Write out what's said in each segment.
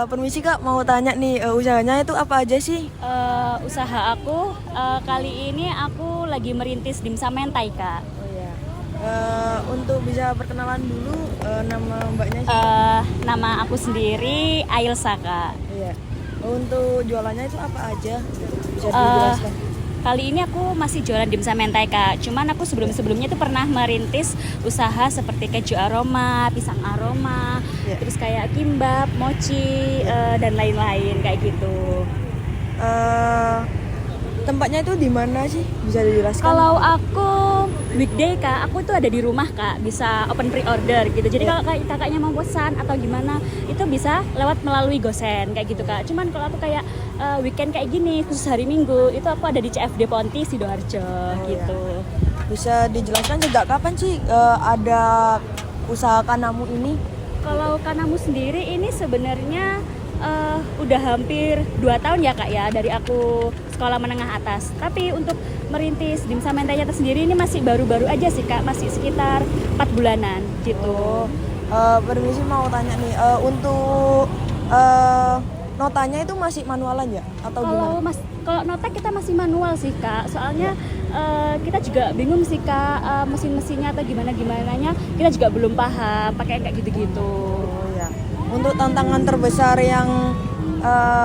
Permisi Kak, mau tanya nih, usahanya itu apa aja sih? Usaha aku kali ini aku lagi merintis dimsum mentai, Kak. Oh ya. Untuk bisa perkenalan dulu, nama mbaknya sih? Nama aku sendiri Ailsa, Kak. Iya. Untuk jualannya itu apa aja? Bisa Eh, dijelaskan? Kali ini aku masih jualan dimsum mentai, Kak. Cuman aku sebelum-sebelumnya tuh pernah merintis usaha seperti keju aroma, pisang aroma, Iya. terus kayak kimbap, mochi, dan lain-lain kayak gitu. Eh, Tempatnya itu di mana sih? Bisa dijelaskan? Kalau aku weekday, Kak, aku tuh ada di rumah, Kak, bisa open pre-order gitu. Jadi Iya. kalau kakaknya mau pesan atau gimana, itu bisa lewat melalui GoSend kayak gitu, Kak. Cuman kalau aku kayak weekend kayak gini, khusus hari Minggu, itu aku ada di CFD Ponti Sidoarjo gitu. Iya. Bisa dijelaskan sejak kapan sih ada usaha Kanamu ini? Kalau Kanamu sendiri ini sebenarnya udah hampir 2 tahun ya, Kak, ya, dari aku sekolah menengah atas. Tapi untuk merintis dimsum mentainya tersendiri ini masih baru-baru aja sih, Kak, masih sekitar 4 bulanan gitu. Permisi mau tanya nih, untuk notanya itu masih manualan ya? Atau gimana? Kalau nota kita masih manual sih, Kak. Soalnya kita juga bingung sih, Kak, mesin-mesinnya atau gimana-gimananya. Kita juga belum paham pakai kayak gitu-gitu. Oh ya. Untuk tantangan terbesar yang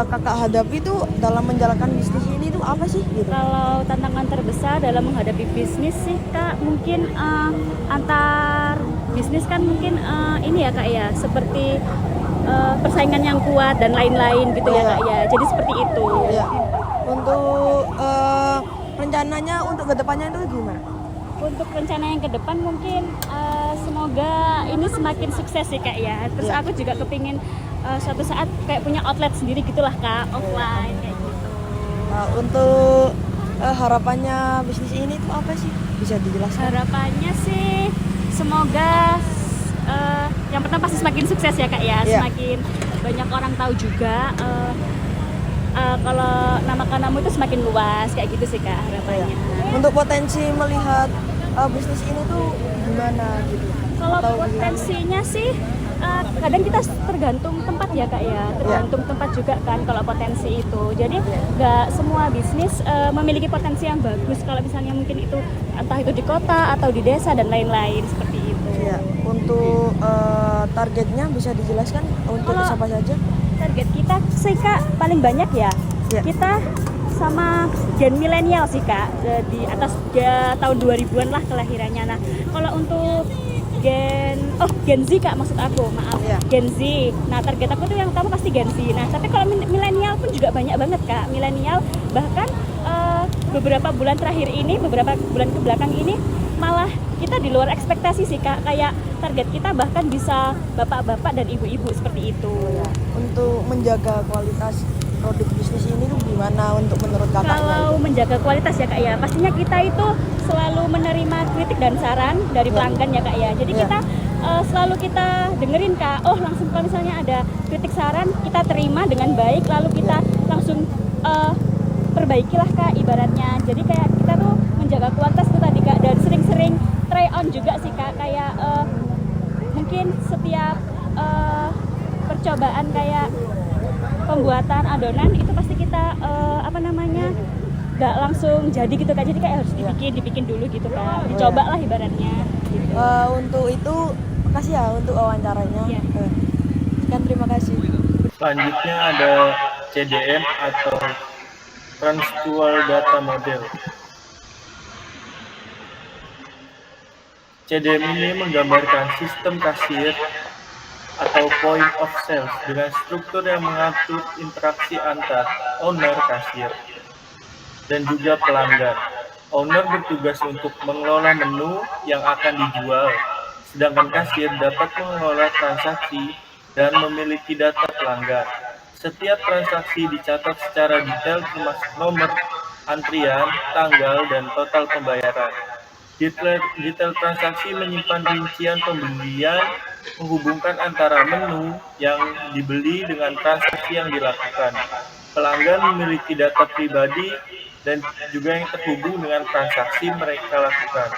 kakak hadapi itu dalam menjalankan bisnis ini tuh apa sih? Gitu. Kalau tantangan terbesar dalam menghadapi bisnis sih, Kak, mungkin antar bisnis kan mungkin ini ya, Kak, ya, seperti persaingan yang kuat dan lain-lain gitu ya, Iya. Kak, ya. Jadi seperti itu. Ya. Untuk rencananya untuk kedepannya itu gimana? Untuk rencana yang ke depan mungkin semoga ini semakin sukses sih, Kak, ya. Terus Iya. aku juga kepingin suatu saat kayak punya outlet sendiri gitulah, Kak, offline kayak gitu. Untuk harapannya bisnis ini tuh apa sih? Bisa dijelaskan? Harapannya sih semoga yang pertama pasti semakin sukses ya, Kak, ya. Iya. Semakin banyak orang tahu juga kalau nama Kanamu itu semakin luas kayak gitu sih, Kak, harapannya. Untuk potensi melihat bisnis ini tuh gimana gitu? Kalau Atau potensinya sih kadang kita tergantung tempat ya, Kak, ya. Tergantung tempat juga kan kalau potensi itu. Jadi nggak semua bisnis memiliki potensi yang bagus. Kalau misalnya mungkin itu entah itu di kota atau di desa dan lain-lain seperti itu. Ya, untuk targetnya bisa dijelaskan untuk Kalau- siapa saja? Target kita sih, Kak, paling banyak ya. Ya. Kita sama gen milenial sih, Kak, di atas tahun 2000-an lah kelahirannya. Nah, kalau untuk Gen Z, Kak, maksud aku, maaf. Iya. Gen Z. Nah, target aku tuh yang utama pasti Gen Z. Nah, tapi kalau milenial pun juga banyak banget, Kak. Milenial bahkan beberapa bulan terakhir ini, beberapa bulan ke belakang ini malah kita di luar ekspektasi sih, Kak. Kayak target kita bahkan bisa bapak-bapak dan ibu-ibu seperti itu. Untuk menjaga kualitas produk bisnis ini tuh gimana untuk menurut kakaknya? Kalau menjaga kualitas ya, Kak, ya, pastinya kita itu selalu menerima kritik dan saran dari pelanggan ya, Kak, ya. Jadi Ya. kita selalu kita dengerin, Kak. Oh, langsung kalau misalnya ada kritik saran kita terima dengan baik, lalu kita langsung perbaikilah, Kak, ibaratnya. Jadi kayak kita tuh menjaga kualitas itu tadi, Kak, dan sering-sering try on juga sih, Kak. Kayak mungkin setiap percobaan kayak pembuatan adonan itu pasti kita nggak langsung jadi gitu, Kak. Jadi kayak harus dibikin dulu gitu, Kak. Dicoba lah ibaratnya gitu. Untuk itu, makasih ya untuk wawancaranya. Iya. Sekian, terima kasih. Selanjutnya ada CDM atau Transdual Data Model. CDM ini menggambarkan sistem kasir atau point of sales dengan struktur yang mengatur interaksi antar owner kasir dan juga pelanggan. Owner bertugas untuk mengelola menu yang akan dijual, sedangkan kasir dapat mengelola transaksi dan memiliki data pelanggan. Setiap transaksi dicatat secara detail termasuk nomor antrian, tanggal, dan total pembayaran. Detail transaksi menyimpan rincian pembelian, menghubungkan antara menu yang dibeli dengan transaksi yang dilakukan. Pelanggan memiliki data pribadi dan juga yang terhubung dengan transaksi mereka lakukan.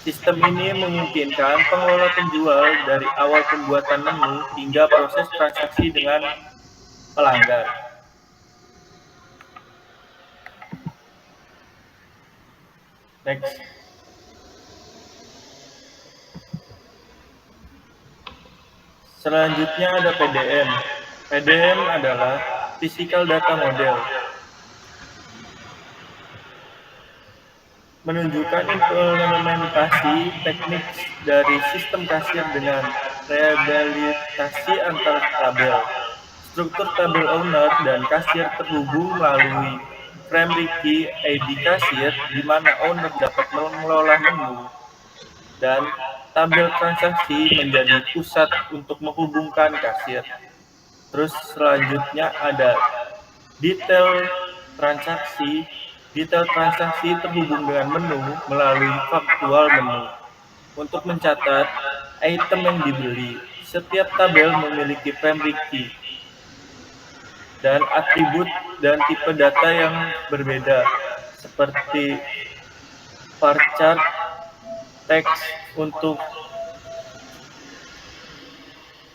Sistem ini memungkinkan pengelola penjual dari awal pembuatan menu hingga proses transaksi dengan pelanggan. Next. Selanjutnya ada PDM. PDM adalah Physical Data Model, menunjukkan implementasi teknik dari sistem kasir dengan rehabilitasi antar tabel. Struktur tabel owner dan kasir terhubung melalui frame key ID kasir, di mana owner dapat mengelola menu dan tabel transaksi menjadi pusat untuk menghubungkan kasir. Terus selanjutnya ada detail transaksi. Detail transaksi terhubung dengan menu melalui faktual menu. Untuk mencatat item yang dibeli, setiap tabel memiliki primary key dan atribut dan tipe data yang berbeda, seperti varchar text untuk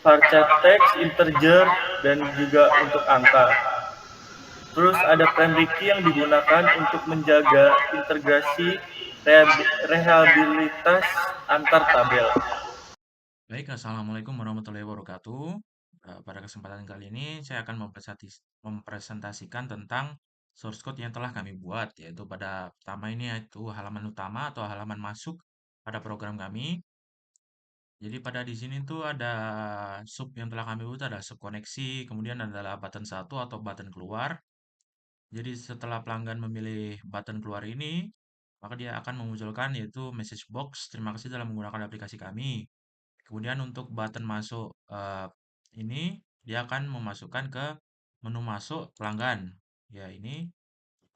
varchar text, integer, dan juga untuk angka. Terus ada primary key yang digunakan untuk menjaga integrasi rehabilitas antar tabel. Baik, Assalamualaikum warahmatullahi wabarakatuh. Pada kesempatan kali ini saya akan mempresentasikan tentang source code yang telah kami buat, yaitu pada pertama ini yaitu halaman utama atau halaman masuk pada program kami. Jadi pada di sini tuh ada sub yang telah kami buat, ada sub koneksi, kemudian adalah button satu atau button keluar. Jadi setelah pelanggan memilih button keluar ini, maka dia akan memunculkan yaitu message box, terima kasih telah menggunakan aplikasi kami. Kemudian untuk button masuk ini dia akan memasukkan ke menu masuk pelanggan. Ya, ini.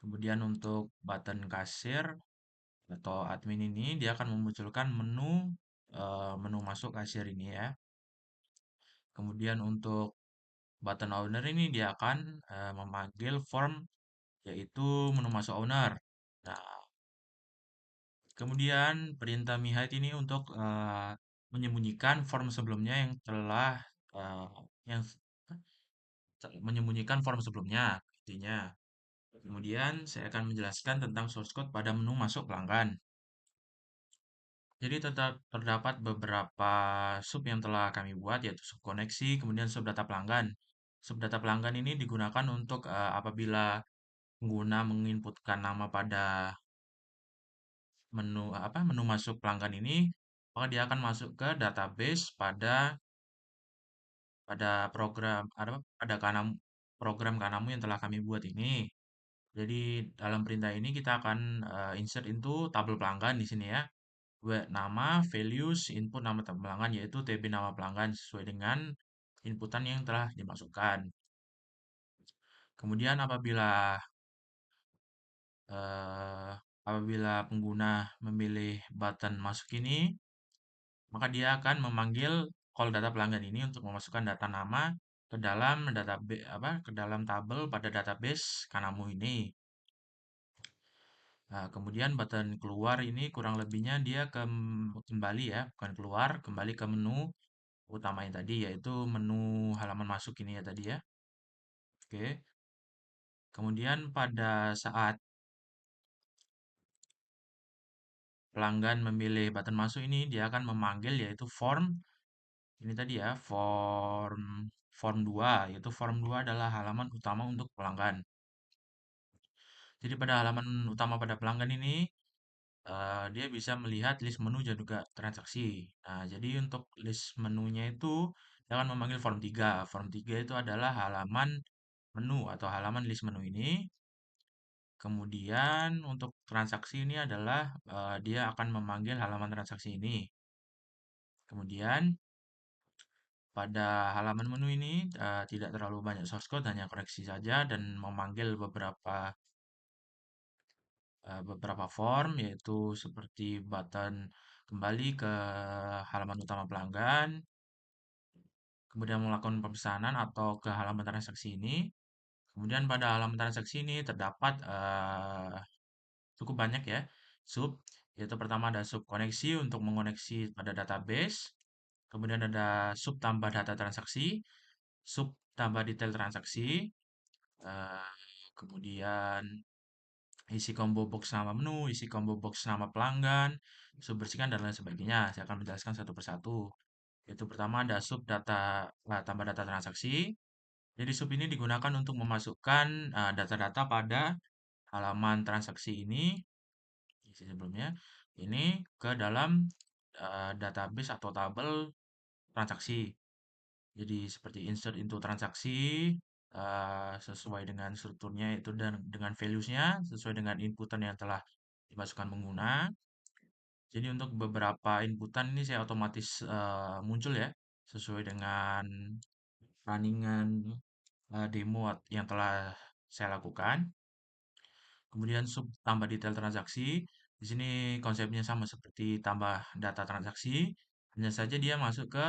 Kemudian untuk button kasir atau admin ini dia akan memunculkan menu masuk kasir ini ya. Kemudian untuk button owner ini dia akan memanggil form yaitu menu masuk owner. Nah, kemudian perintah mihide ini untuk menyembunyikan form sebelumnya yang telah yang menyembunyikan form sebelumnya intinya. Kemudian saya akan menjelaskan tentang source code pada menu masuk pelanggan. Jadi terdapat beberapa sub yang telah kami buat yaitu sub koneksi, kemudian sub data pelanggan. Sub data pelanggan ini digunakan untuk apabila pengguna menginputkan nama pada menu masuk pelanggan ini, maka dia akan masuk ke database pada pada program pada program Kanamu yang telah kami buat ini. Jadi dalam perintah ini kita akan insert into tabel pelanggan di sini ya. Nama, values, input nama tabel pelanggan yaitu TB nama pelanggan sesuai dengan inputan yang telah dimasukkan. Kemudian apabila pengguna memilih button masuk ini, maka dia akan memanggil call data pelanggan ini untuk memasukkan data nama ke dalam ke dalam tabel pada database Kanamu ini. Nah, kemudian button keluar ini kurang lebihnya dia kembali ya, bukan keluar, kembali ke menu utama yang tadi, yaitu menu halaman masuk ini ya tadi ya. Oke. Kemudian pada saat pelanggan memilih button masuk ini, dia akan memanggil yaitu form, ini tadi ya, form 2, yaitu form 2 adalah halaman utama untuk pelanggan. Jadi pada halaman utama pada pelanggan ini, dia bisa melihat list menu dan juga transaksi. Nah, jadi untuk list menunya itu dia akan memanggil form 3. Form 3 itu adalah halaman menu atau halaman list menu ini. Kemudian untuk transaksi ini adalah dia akan memanggil halaman transaksi ini. Kemudian pada halaman menu ini tidak terlalu banyak source code, hanya koreksi saja dan memanggil beberapa beberapa form, yaitu seperti button kembali ke halaman utama pelanggan, kemudian melakukan pemesanan atau ke halaman transaksi ini. Kemudian pada halaman transaksi ini terdapat cukup banyak ya sub, yaitu pertama ada sub koneksi untuk mengoneksi pada database, kemudian ada sub tambah data transaksi, sub tambah detail transaksi, eh, kemudian isi combo box nama menu, isi combo box nama pelanggan, sub bersihkan dan lain sebagainya. Saya akan menjelaskan satu persatu. Yaitu pertama ada sub data tambah data transaksi. Jadi sub ini digunakan untuk memasukkan data-data pada halaman transaksi ini, isi sebelumnya, ini ke dalam database atau tabel transaksi. Jadi seperti insert into transaksi sesuai dengan strukturnya itu dan dengan values-nya sesuai dengan inputan yang telah dimasukkan pengguna. Jadi untuk beberapa inputan ini saya otomatis muncul ya sesuai dengan runningan demo yang telah saya lakukan. Kemudian sub tambah detail transaksi. Di sini konsepnya sama seperti tambah data transaksi, hanya saja dia masuk ke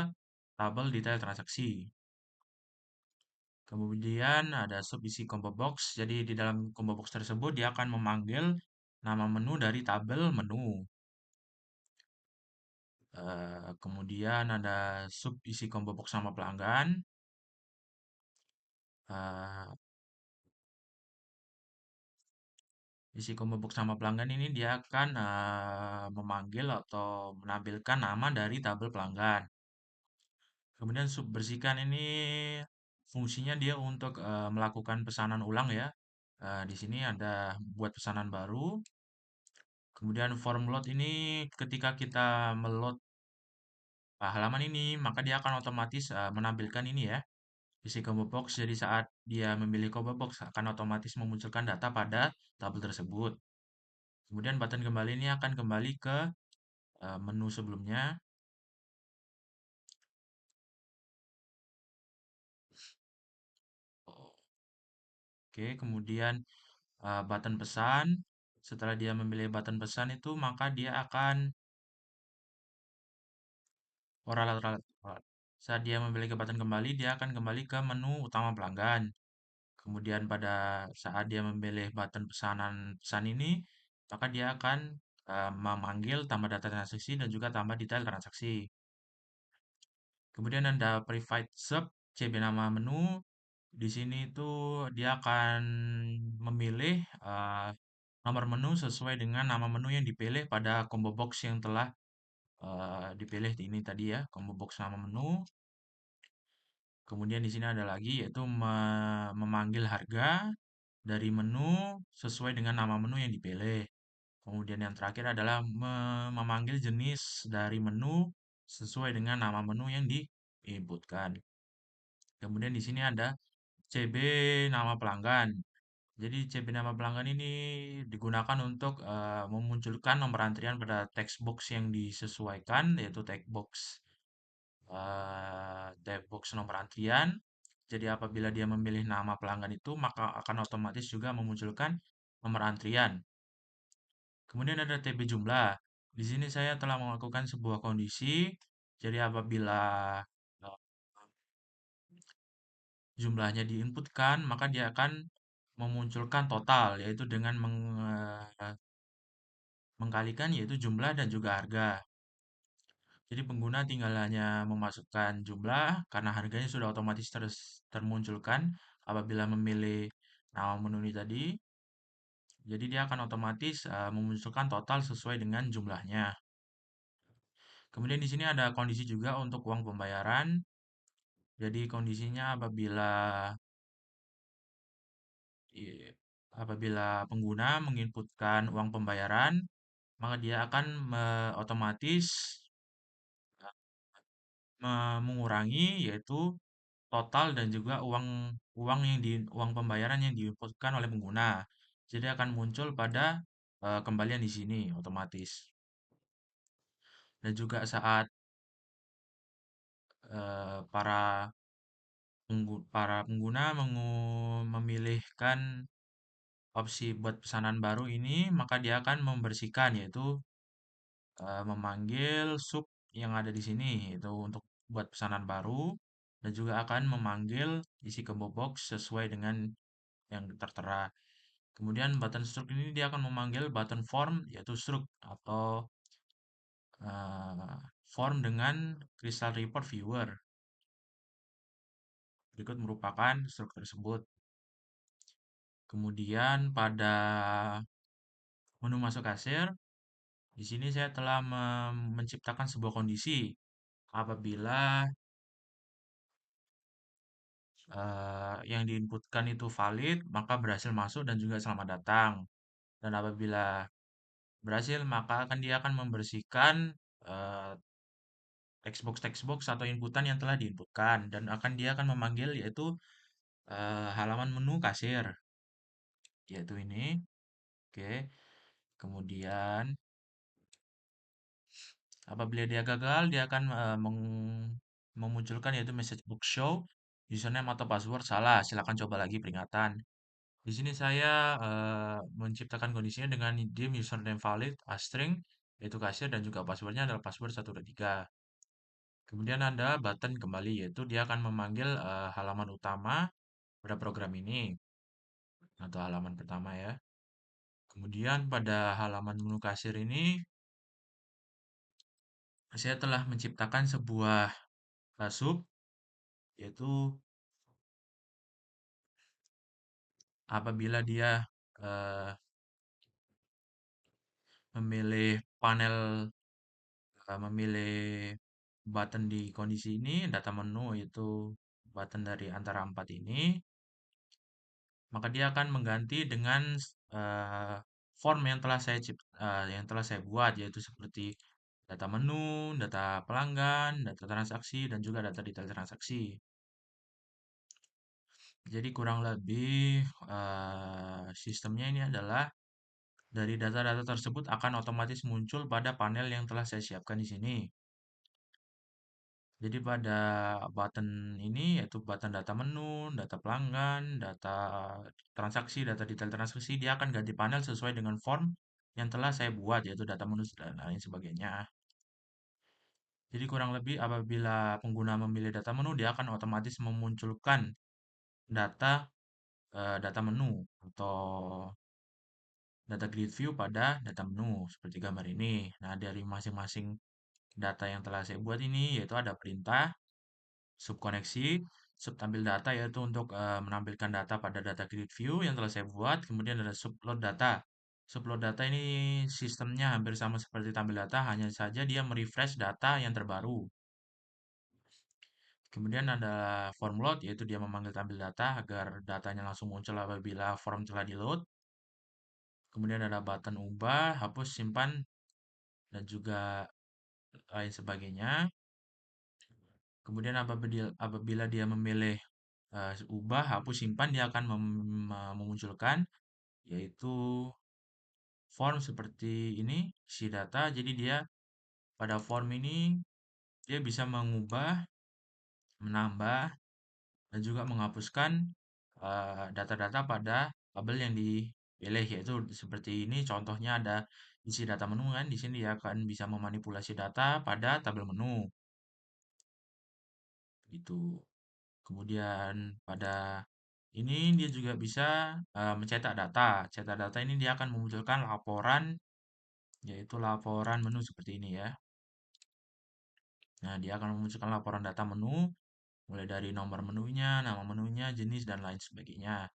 tabel detail transaksi. Kemudian ada sub isi combo box. Jadi di dalam combo box tersebut dia akan memanggil nama menu dari tabel menu. Kemudian ada sub isi combo box nama pelanggan. Eh, isi combo box nama pelanggan ini dia akan memanggil atau menampilkan nama dari tabel pelanggan. Kemudian sub bersihkan ini fungsinya dia untuk melakukan pesanan ulang ya. Di sini ada buat pesanan baru. Kemudian form load ini ketika kita meload halaman ini, maka dia akan otomatis menampilkan ini ya, isi combo box. Jadi saat dia memilih combo box akan otomatis memunculkan data pada tabel tersebut. Kemudian button kembali ini akan kembali ke menu sebelumnya. Oke, kemudian button pesan. Setelah dia memilih button pesan itu, maka dia akan oral lateral. Saat dia memilih ke button kembali, dia akan kembali ke menu utama pelanggan. Kemudian pada saat dia memilih button pesan ini, maka dia akan memanggil tambah data transaksi dan juga tambah detail transaksi. Kemudian ada private sub, CB nama menu. Di sini itu dia akan memilih nomor menu sesuai dengan nama menu yang dipilih pada combo box yang telah dipilih ini tadi ya, combo box nama menu. Kemudian di sini ada lagi yaitu memanggil harga dari menu sesuai dengan nama menu yang dipilih. Kemudian yang terakhir adalah memanggil jenis dari menu sesuai dengan nama menu yang diinputkan. Kemudian di sini ada CB nama pelanggan. Jadi CB nama pelanggan ini digunakan untuk memunculkan nomor antrian pada text box yang disesuaikan, yaitu text box nomor antrian. Jadi apabila dia memilih nama pelanggan itu, maka akan otomatis juga memunculkan nomor antrian. Kemudian ada TB jumlah. Di sini saya telah melakukan sebuah kondisi. Jadi apabila eh, jumlahnya diinputkan, maka dia akan memunculkan total, yaitu dengan mengkalikan yaitu jumlah dan juga harga. Jadi pengguna tinggal hanya memasukkan jumlah karena harganya sudah otomatis termunculkan apabila memilih nama menu ini tadi. Jadi dia akan otomatis memunculkan total sesuai dengan jumlahnya. Kemudian di sini ada kondisi juga untuk uang pembayaran. Jadi kondisinya apabila pengguna menginputkan uang pembayaran, maka dia akan otomatis mengurangi yaitu total dan juga uang uang pembayaran yang diinputkan oleh pengguna. Jadi akan muncul pada kembalian di sini otomatis. Dan juga saat para para pengguna memilihkan opsi buat pesanan baru ini, maka dia akan membersihkan, yaitu memanggil sub yang ada di sini, itu untuk buat pesanan baru, dan juga akan memanggil isi combo box sesuai dengan yang tertera. Kemudian button stroke ini dia akan memanggil button form, yaitu stroke atau eh, form dengan Crystal Report Viewer. Berikut merupakan stroke tersebut. Kemudian pada menu masuk kasir, di sini saya telah menciptakan sebuah kondisi apabila yang diinputkan itu valid, maka berhasil masuk dan juga selamat datang. Dan apabila berhasil, maka dia akan membersihkan eh, textbox atau inputan yang telah diinputkan dan dia akan memanggil yaitu halaman menu kasir, yaitu ini. Oke. Kemudian apabila dia gagal, dia akan memunculkan yaitu message box show username atau password salah. Silakan coba lagi peringatan. Di sini saya menciptakan kondisinya dengan dim username valid string yaitu kasir dan juga passwordnya adalah password 123. Kemudian ada button kembali yaitu dia akan memanggil halaman utama pada program ini atau halaman pertama ya. Kemudian pada halaman menu kasir ini saya telah menciptakan sebuah sub yaitu apabila dia eh, memilih panel memilih button di kondisi ini data menu itu button dari antara empat ini maka dia akan mengganti dengan eh, form yang telah saya buat yaitu seperti data menu, data pelanggan, data transaksi dan juga data detail transaksi. Jadi kurang lebih sistemnya ini adalah dari data-data tersebut akan otomatis muncul pada panel yang telah saya siapkan di sini. Jadi pada button ini yaitu button data menu, data pelanggan, data transaksi, data detail transaksi, dia akan ganti panel sesuai dengan form yang telah saya buat yaitu data menu dan lain sebagainya. Jadi kurang lebih apabila pengguna memilih data menu, dia akan otomatis memunculkan data data menu atau data grid view pada data menu seperti gambar ini. Nah, dari masing-masing data yang telah saya buat ini yaitu ada perintah subkoneksi, subtampil data yaitu untuk menampilkan data pada data grid view yang telah saya buat. Kemudian ada subload data. Subload data ini sistemnya hampir sama seperti tampil data, hanya saja dia merefresh data yang terbaru. Kemudian ada form load, yaitu dia memanggil tampil data agar datanya langsung muncul apabila form telah di load. Kemudian ada button ubah, hapus, simpan, dan juga lain sebagainya. Kemudian apabila dia memilih ubah, hapus, simpan, dia akan memunculkan yaitu form seperti ini, isi data. Jadi dia pada form ini dia bisa mengubah, menambah, dan juga menghapuskan data-data pada tabel yang dipilih yaitu seperti ini contohnya ada isi data menu kan di sini dia akan bisa memanipulasi data pada tabel menu gitu. Kemudian pada ini dia juga bisa mencetak data. Cetak data ini dia akan memunculkan laporan yaitu laporan menu seperti ini ya. Nah, dia akan memunculkan laporan data menu mulai dari nomor menunya, nama menunya, jenis dan lain sebagainya.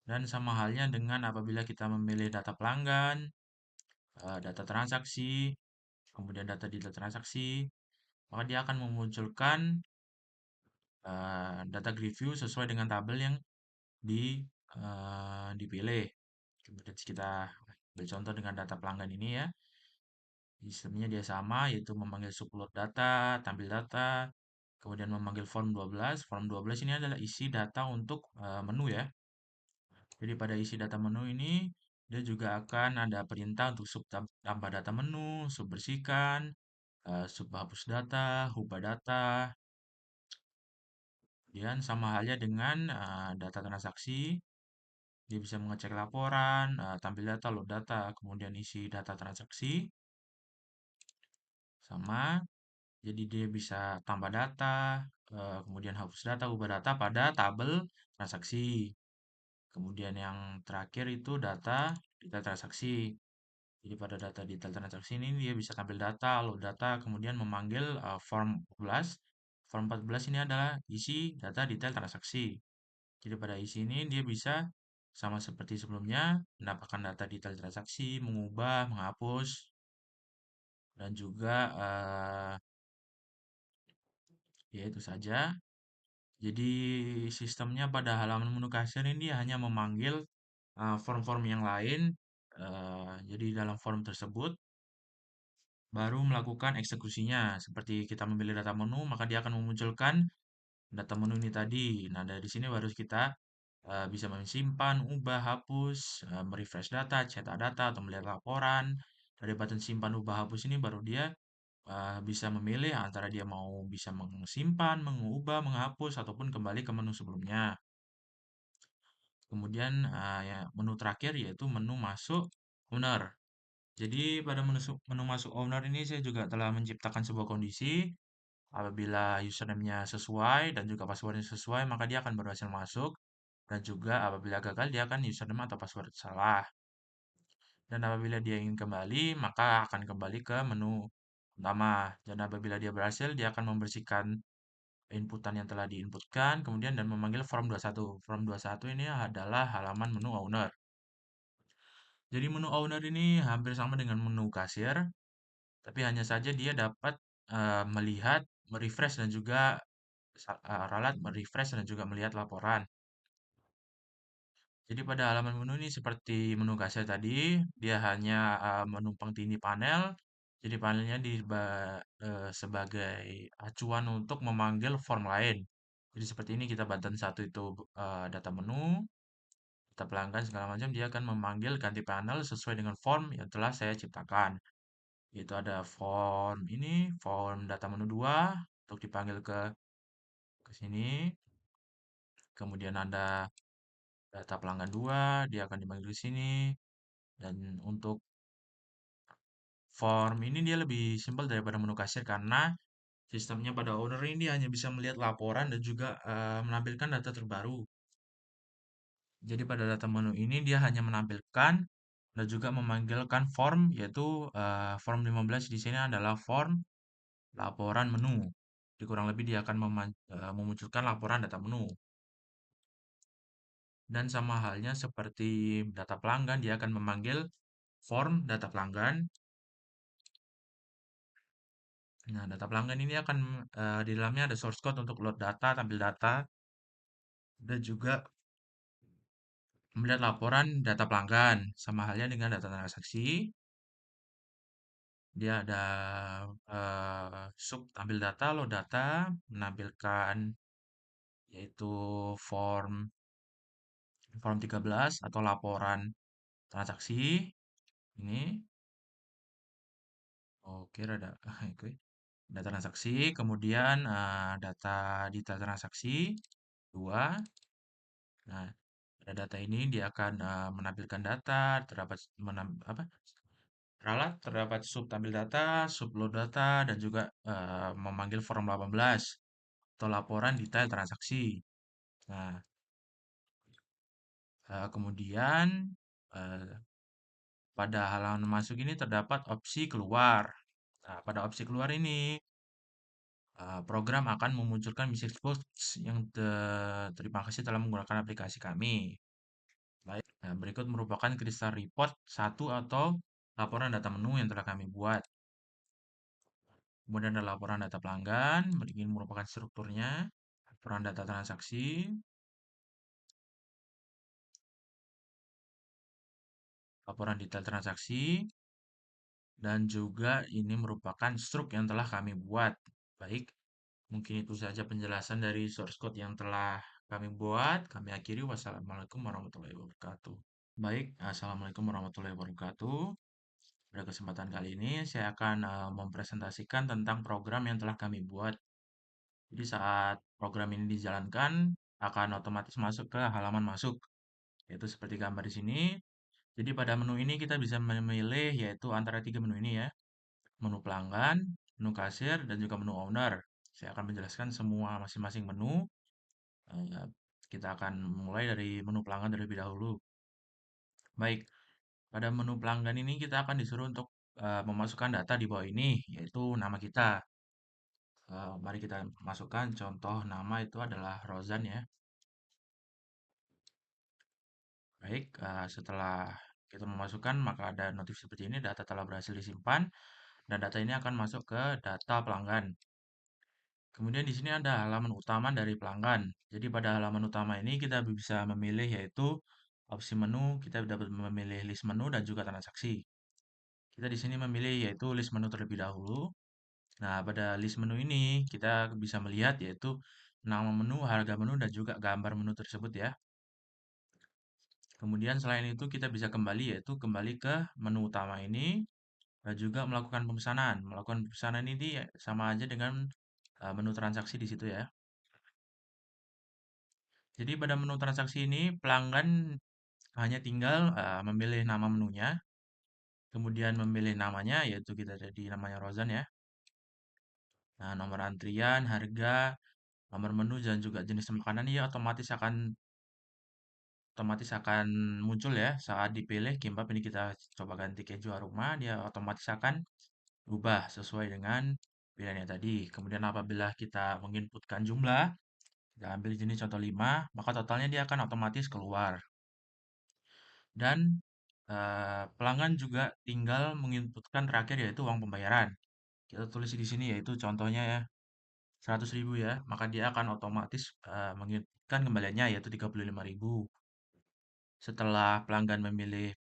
Dan sama halnya dengan apabila kita memilih data pelanggan, data transaksi, kemudian data detail transaksi, maka dia akan memunculkan data grid view sesuai dengan tabel yang dipilih. Kemudian kita ambil contoh dengan data pelanggan ini ya. Sistemnya dia sama, yaitu memanggil subload data, tampil data, kemudian memanggil form 12. Form 12 ini adalah isi data untuk menu ya. Jadi pada isi data menu ini, dia juga akan ada perintah untuk sub tambah data menu, sub bersihkan, sub hapus data, ubah data, dan sama halnya dengan data transaksi. Dia bisa mengecek laporan, tampil data, load data, kemudian isi data transaksi, sama. Jadi dia bisa tambah data, kemudian hapus data, ubah data pada tabel transaksi. Kemudian yang terakhir itu data detail transaksi. Jadi pada data detail transaksi ini dia bisa tampil data, load data, kemudian memanggil form 14. Form 14 ini adalah isi data detail transaksi. Jadi pada isi ini dia bisa sama seperti sebelumnya mendapatkan data detail transaksi, mengubah, menghapus, dan juga ya itu saja. Jadi sistemnya pada halaman menu kasir ini dia hanya memanggil form-form yang lain. Jadi dalam form tersebut baru melakukan eksekusinya. Seperti kita memilih data menu, maka dia akan memunculkan data menu ini tadi. Nah, dari sini baru kita bisa menyimpan, ubah, hapus, merefresh data, cetak data, atau melihat laporan. Dari button simpan, ubah, hapus ini baru dia bisa memilih antara dia mau bisa menyimpan, mengubah, menghapus, ataupun kembali ke menu sebelumnya. Kemudian ya, menu terakhir yaitu menu masuk owner. Jadi pada menu masuk owner ini saya juga telah menciptakan sebuah kondisi. Apabila username-nya sesuai dan juga passwordnya sesuai, maka dia akan berhasil masuk. Dan juga apabila gagal, dia akan username atau password salah. Dan apabila dia ingin kembali, maka akan kembali ke menu utama. Dan apabila dia berhasil, dia akan membersihkan inputan yang telah diinputkan, kemudian dan memanggil form 21. Form 21 ini adalah halaman menu owner. Jadi menu owner ini hampir sama dengan menu kasir, tapi hanya saja dia dapat melihat, merefresh dan juga ralat merefresh dan juga melihat laporan. Jadi pada halaman menu ini seperti menu kasir tadi, dia hanya menumpang tindih panel. Jadi panelnya sebagai acuan untuk memanggil form lain. Jadi seperti ini kita button satu itu data menu, data pelanggan segala macam, dia akan memanggil ganti panel sesuai dengan form yang telah saya ciptakan. Yaitu ada form ini, form data menu 2 untuk dipanggil ke sini. Kemudian ada data pelanggan 2, dia akan dipanggil ke sini. Dan untuk form ini dia lebih simpel daripada menu kasir karena sistemnya pada owner ini dia hanya bisa melihat laporan dan juga menampilkan data terbaru. Jadi pada data menu ini dia hanya menampilkan dan juga memanggilkan form yaitu form 15 di sini adalah form laporan menu. Jadi kurang lebih dia akan memunculkan laporan data menu. Dan sama halnya seperti data pelanggan, dia akan memanggil form data pelanggan. Nah, data pelanggan ini akan di dalamnya ada source code untuk load data, tampil data, dan juga melihat laporan data pelanggan. Sama halnya dengan data transaksi. Dia ada sub tampil data, load data, menampilkan yaitu form form 13 atau laporan transaksi. Ini oke rada oke. Data transaksi, kemudian data detail transaksi 2. Nah, pada data ini dia akan menampilkan data, terdapat ralat, terdapat sub tampil data, sub load data, dan juga memanggil form 18 atau laporan detail transaksi. Nah, kemudian eh, pada halaman masuk ini terdapat opsi keluar. Nah, pada opsi keluar ini program akan memunculkan message box yang terima kasih telah menggunakan aplikasi kami. Baik, nah, berikut merupakan kristal report satu atau laporan data menu yang telah kami buat. Kemudian ada laporan data pelanggan, ini merupakan strukturnya, laporan data transaksi, laporan detail transaksi, dan juga ini merupakan struk yang telah kami buat. Baik, mungkin itu saja penjelasan dari source code yang telah kami buat. Kami akhiri. Wassalamualaikum warahmatullahi wabarakatuh. Baik, assalamualaikum warahmatullahi wabarakatuh. Pada kesempatan kali ini saya akan mempresentasikan tentang program yang telah kami buat. Jadi saat program ini dijalankan akan otomatis masuk ke halaman masuk. yaitu seperti gambar di sini. Jadi pada menu ini kita bisa memilih yaitu antara tiga menu ini ya, menu pelanggan, menu kasir, dan juga menu owner. Saya akan menjelaskan semua masing-masing menu. Eh, Kita akan mulai dari menu pelanggan terlebih dahulu. Baik, pada menu pelanggan ini kita akan disuruh untuk memasukkan data di bawah ini, yaitu nama kita. Mari kita masukkan contoh nama itu adalah Rozan ya. Baik, setelah kita memasukkan maka ada notif seperti ini, data telah berhasil disimpan dan data ini akan masuk ke data pelanggan. Kemudian di sini ada halaman utama dari pelanggan. Jadi pada halaman utama ini kita bisa memilih yaitu opsi menu, kita dapat memilih list menu dan juga transaksi. Kita di sini memilih yaitu list menu terlebih dahulu. Nah, pada list menu ini kita bisa melihat yaitu nama menu, harga menu, dan juga gambar menu tersebut ya. Kemudian selain itu kita bisa kembali yaitu kembali ke menu utama ini dan juga melakukan pemesanan. Melakukan pemesanan ini sama aja dengan menu transaksi di situ ya. Jadi pada menu transaksi ini pelanggan hanya tinggal memilih nama menunya, kemudian memilih namanya yaitu kita jadi namanya Rozan ya. Nah, nomor antrian, harga, nomor menu dan juga jenis makanan ini otomatis akan muncul ya saat dipilih kimbap ini kita coba ganti keju aroma dia otomatis akan berubah sesuai dengan pilihannya tadi. Kemudian apabila kita menginputkan jumlah, kita ambil jenis contoh 5, maka totalnya dia akan otomatis keluar. Dan pelanggan juga tinggal menginputkan terakhir yaitu uang pembayaran. Kita tulis di sini yaitu contohnya ya 100.000 ya, maka dia akan otomatis menginputkan kembaliannya yaitu 35.000. Setelah pelanggan memilih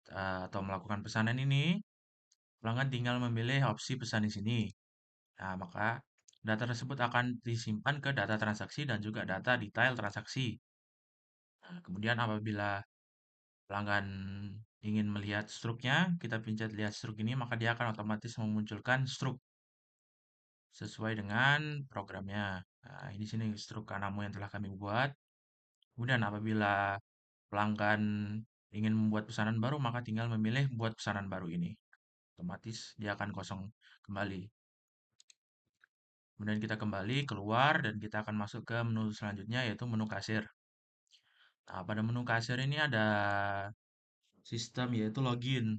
atau melakukan pesanan ini, pelanggan tinggal memilih opsi pesan di sini. Nah, maka data tersebut akan disimpan ke data transaksi dan juga data detail transaksi. Nah, kemudian apabila pelanggan ingin melihat struknya, kita pencet lihat struk ini, maka dia akan otomatis memunculkan struk sesuai dengan programnya. Nah, ini sini struk Kanamo yang telah kami buat. Kemudian apabila pelanggan ingin membuat pesanan baru, maka tinggal memilih buat pesanan baru ini. Otomatis dia akan kosong kembali. Kemudian kita kembali keluar dan kita akan masuk ke menu selanjutnya yaitu menu kasir. Nah, pada menu kasir ini ada sistem yaitu login.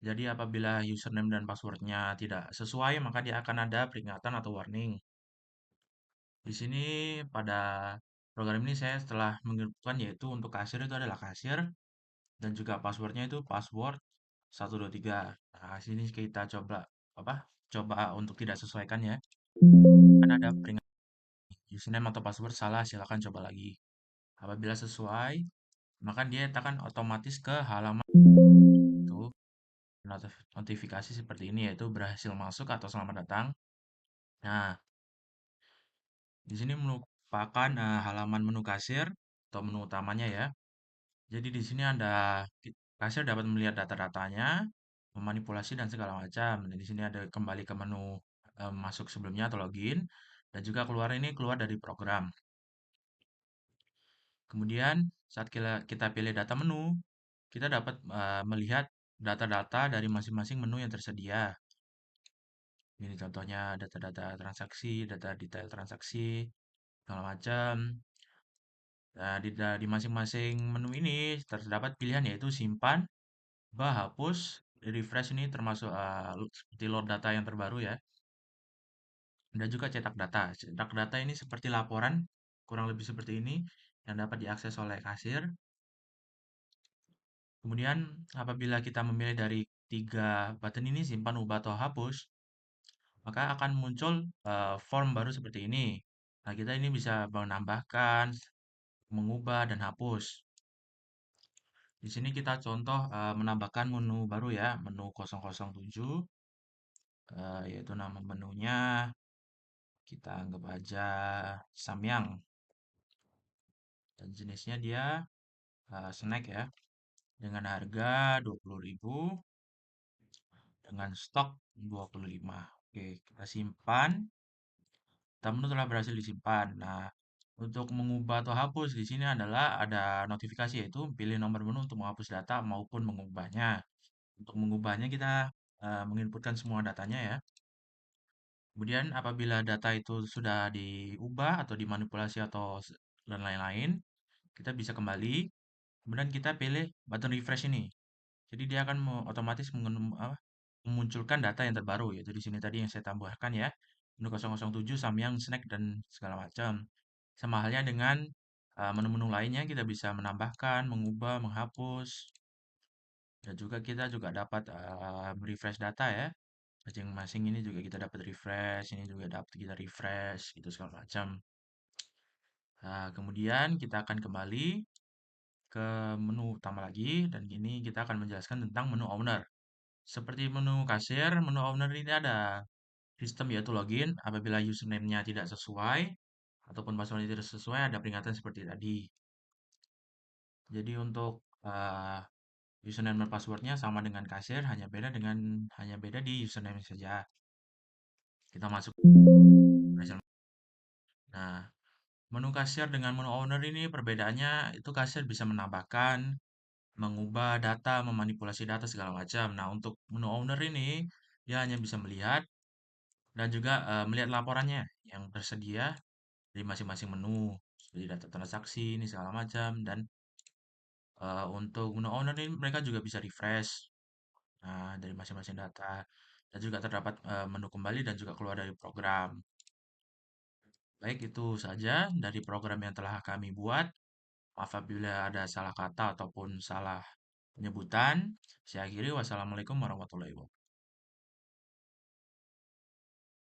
Jadi apabila username dan passwordnya tidak sesuai, maka dia akan ada peringatan atau warning. Di sini pada program ini saya setelah menginputkan yaitu untuk kasir itu adalah kasir dan juga passwordnya itu password 123. Nah, sini kita coba apa? Coba untuk tidak sesuaikan ya. Kan ada peringatan username atau password salah, silakan coba lagi. Apabila sesuai, maka dia akan otomatis ke halaman itu notifikasi seperti ini yaitu berhasil masuk atau selamat datang. Nah, di sini merupakan halaman menu kasir atau menu utamanya ya. Jadi di sini ada kasir dapat melihat data-datanya, memanipulasi dan segala macam. Dan di sini ada kembali ke menu masuk sebelumnya atau login dan juga keluar ini keluar dari program. Kemudian saat kita pilih data menu, kita dapat melihat data-data dari masing-masing menu yang tersedia. Ini contohnya data-data transaksi, data detail transaksi, segala macam. Nah, di masing-masing menu ini terdapat pilihan yaitu simpan, hapus, refresh ini termasuk seperti load data yang terbaru ya. Dan juga cetak data. Cetak data ini seperti laporan, kurang lebih seperti ini, yang dapat diakses oleh kasir. Kemudian apabila kita memilih dari tiga button ini, simpan, ubah, atau hapus, maka akan muncul form baru seperti ini. Nah, kita ini bisa menambahkan, mengubah, dan hapus. Di sini kita contoh menambahkan menu baru ya, menu 007, yaitu nama menunya kita anggap aja Samyang. Dan jenisnya dia snack ya, dengan harga 20.000, dengan stok 25. Oke, kita simpan. Data menu telah berhasil disimpan. Nah, Untuk mengubah atau hapus di sini adalah ada notifikasi, yaitu pilih nomor menu untuk menghapus data maupun mengubahnya. Untuk mengubahnya kita menginputkan semua datanya ya. Kemudian apabila data itu sudah diubah atau dimanipulasi dan lain-lain, kita bisa kembali. Kemudian kita pilih button refresh ini. Jadi dia akan otomatis memunculkan data yang terbaru, yaitu di sini tadi yang saya tambahkan ya, menu 007, Samyang, Snack, dan segala macam. Sama halnya dengan menu-menu lainnya, kita bisa menambahkan, mengubah, menghapus, dan juga kita juga dapat refresh data ya. Masing-masing ini juga kita dapat refresh, ini juga dapat kita refresh, gitu segala macam. Nah, kemudian kita akan kembali ke menu utama lagi, dan ini kita akan menjelaskan tentang menu owner. Seperti menu kasir, menu owner ini ada sistem yaitu login. Apabila username-nya tidak sesuai ataupun password tidak sesuai, ada peringatan seperti tadi. Jadi untuk username dan passwordnya sama dengan kasir, hanya beda di username saja. Kita masuk. Nah, menu kasir dengan menu owner ini perbedaannya itu kasir bisa menambahkan, mengubah data, memanipulasi data segala macam. Nah, untuk menu owner ini dia hanya bisa melihat dan juga melihat laporannya yang tersedia dari masing-masing menu, seperti data transaksi ini segala macam. Dan untuk menu owner ini mereka juga bisa refresh dari masing-masing data, dan juga terdapat menu kembali dan juga keluar dari program. Baik, itu saja dari program yang telah kami buat. Maaf apabila ada salah kata ataupun salah penyebutan. Saya akhiri, wassalamualaikum warahmatullahi wabarakatuh.